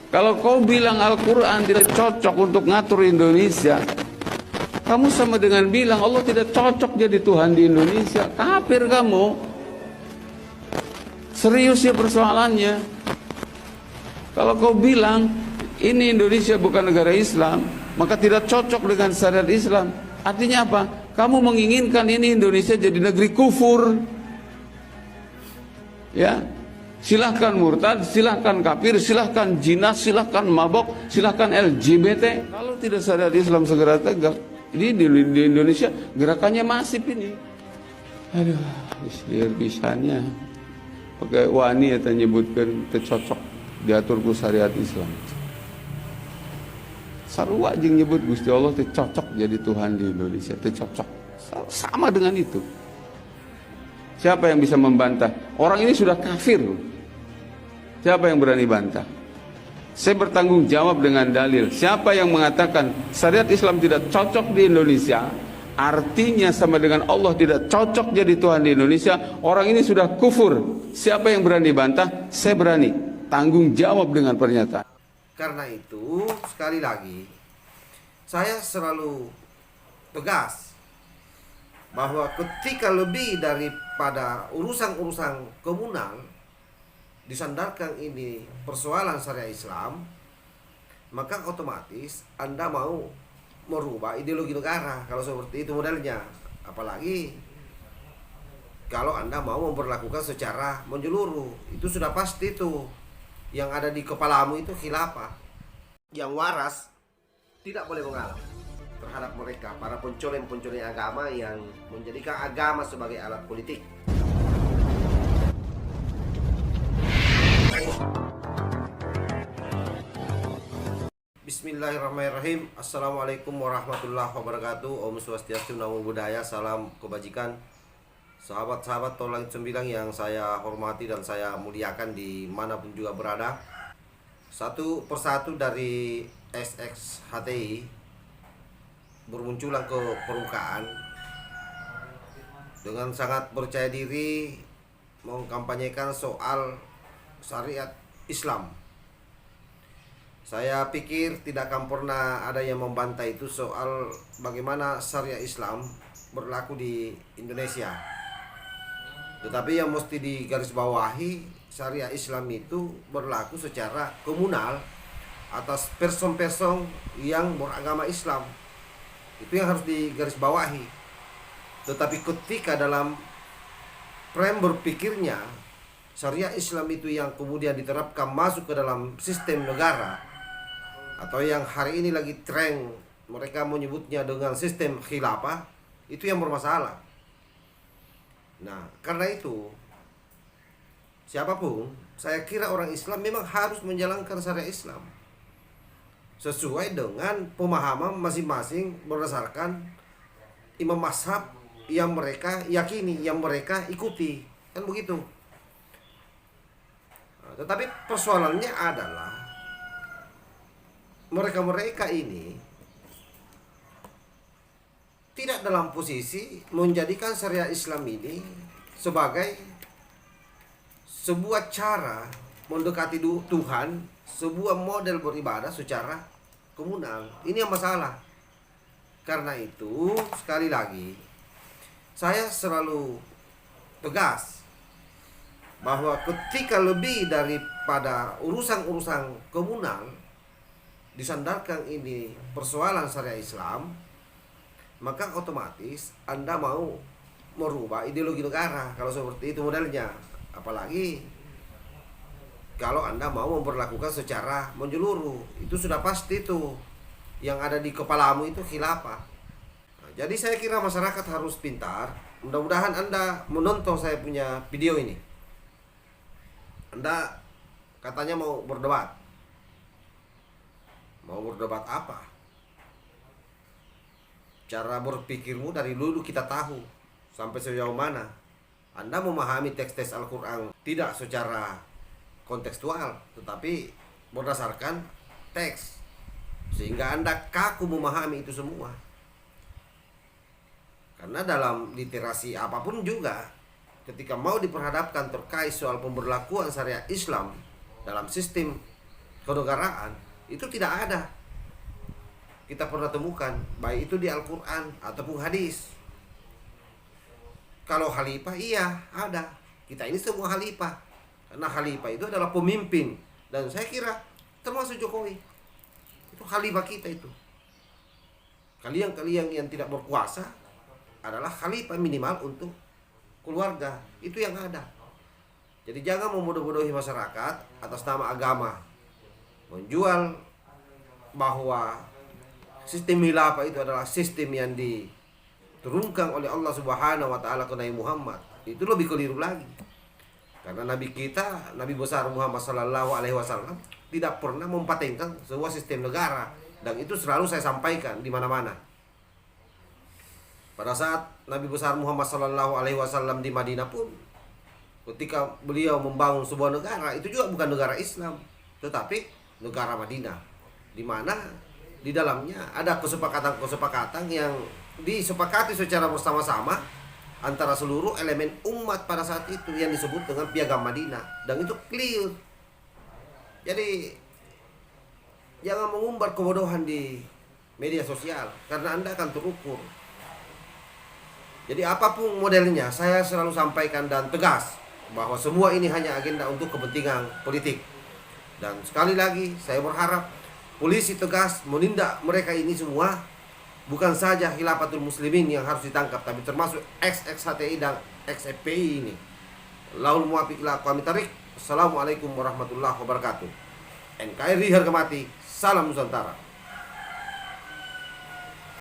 Kalau kau bilang Al-Quran tidak cocok untuk ngatur Indonesia, kamu sama dengan bilang Allah tidak cocok jadi Tuhan di Indonesia. Kafir kamu. Serius ya persoalannya. Kalau kau bilang ini Indonesia bukan negara Islam, maka tidak cocok dengan syariat Islam. Artinya apa? Kamu menginginkan ini Indonesia jadi negeri kufur. Ya, silahkan murtad, silahkan kafir, silahkan jinas, silahkan mabok, silahkan LGBT. Kalau tidak syariat Islam segera tegak, ini di Indonesia gerakannya masif ini. Aduh, bisanya pakai wani atau nyebutkan tercocok diatur ku syariat Islam. Sarua jeung nyebut Gusti Allah tercocok jadi Tuhan di Indonesia, tercocok. Sama dengan itu. Siapa yang bisa membantah? Orang ini sudah kafir. Siapa yang berani bantah? Saya bertanggung jawab dengan dalil. Siapa yang mengatakan syariat Islam tidak cocok di Indonesia, artinya sama dengan Allah tidak cocok jadi Tuhan di Indonesia, orang ini sudah kufur. Siapa yang berani bantah? Saya berani. Tanggung jawab dengan pernyataan. Karena itu, sekali lagi, saya selalu tegas bahwa ketika lebih daripada urusan-urusan komunal disandarkan ini persoalan syariah Islam, maka otomatis Anda mau merubah ideologi negara kalau seperti itu modelnya. Apalagi kalau Anda mau memperlakukan secara menyeluruh, itu sudah pasti tuh yang ada di kepalamu itu khilafah. Yang waras tidak boleh mengalah terhadap mereka, para pencoleng-pencoleng agama yang menjadikan agama sebagai alat politik. Bismillahirrahmanirrahim. Assalamualaikum warahmatullahi wabarakatuh. Om Swastiastu, Namo Buddhaya, salam kebajikan. Sahabat-sahabat Tol Langit Sembilang yang saya hormati dan saya muliakan dimanapun juga berada. Satu persatu dari SXHTI bermunculan ke permukaan dengan sangat percaya diri mengkampanyekan soal syariat Islam. Saya pikir tidak akan pernah ada yang membantah itu soal bagaimana syariat Islam berlaku di Indonesia. Tetapi yang mesti digarisbawahi, syariat Islam itu berlaku secara komunal atas person-person yang beragama Islam. Itu yang harus digarisbawahi. Tetapi ketika dalam frame berpikirnya syariat Islam itu yang kemudian diterapkan masuk ke dalam sistem negara, atau yang hari ini lagi tren mereka menyebutnya dengan sistem khilafah, itu yang bermasalah. Nah, karena itu siapapun, saya kira orang Islam memang harus menjalankan syariat Islam sesuai dengan pemahaman masing-masing berdasarkan imam mazhab yang mereka yakini, yang mereka ikuti, kan begitu. Nah, tetapi persoalannya adalah mereka-mereka ini tidak dalam posisi menjadikan syariat Islam ini sebagai sebuah cara mendekati Tuhan, sebuah model beribadah secara komunal. Ini yang masalah. Karena itu, sekali lagi, saya selalu tegas bahwa ketika lebih daripada urusan-urusan komunal disandarkan ini persoalan syariat Islam, maka otomatis Anda mau merubah ideologi negara kalau seperti itu modelnya. Apalagi kalau Anda mau memperlakukan secara menyeluruh, itu sudah pasti tuh yang ada di kepalamu itu khilafah. Nah, jadi saya kira masyarakat harus pintar. Mudah-mudahan Anda menonton saya punya video ini. Anda katanya mau berdebat. Mau berdebat apa? Cara berpikirmu dari dulu kita tahu sampai sejauh mana Anda memahami teks-teks Al-Quran tidak secara kontekstual, tetapi berdasarkan teks, sehingga Anda kaku memahami itu semua. Karena dalam literasi apapun juga, ketika mau diperhadapkan terkait soal pemberlakuan syariat Islam dalam sistem kenegaraan itu tidak ada. Kita pernah temukan baik itu di Al-Quran ataupun hadis. Kalau khalifah iya ada. Kita ini semua khalifah. Karena khalifah itu adalah pemimpin. Dan saya kira termasuk Jokowi. Itu khalifah kita itu. Kalian yang tidak berkuasa adalah khalifah minimal untuk keluarga. Itu yang ada. Jadi jangan membodoh-bodohi masyarakat atas nama agama. Menjual bahwa sistem khilafah itu adalah sistem yang diturunkan oleh Allah Subhanahu wa taala ke Nabi Muhammad. Itu lebih keliru lagi. Karena Nabi kita, Nabi besar Muhammad sallallahu alaihi wasallam tidak pernah mempatenkan sebuah sistem negara, dan itu selalu saya sampaikan di mana-mana. Pada saat Nabi besar Muhammad sallallahu alaihi wasallam di Madinah pun, ketika beliau membangun sebuah negara, itu juga bukan negara Islam, tetapi negara Madinah, di mana di dalamnya ada kesepakatan-kesepakatan yang disepakati secara bersama-sama antara seluruh elemen umat pada saat itu yang disebut dengan Piagam Madinah, dan itu clear. Jadi jangan mengumbar kebodohan di media sosial karena Anda akan terukur. Jadi apapun modelnya, saya selalu sampaikan dan tegas bahwa semua ini hanya agenda untuk kepentingan politik. Dan sekali lagi saya berharap polisi tegas menindak mereka ini semua. Bukan saja Khilafatul Muslimin yang harus ditangkap, tapi termasuk ex-HTI dan ex-FPI ini. Laul muwafiq ila aqwamit thariq. Assalamualaikum warahmatullahi wabarakatuh. NKRI harga mati. Salam Nusantara.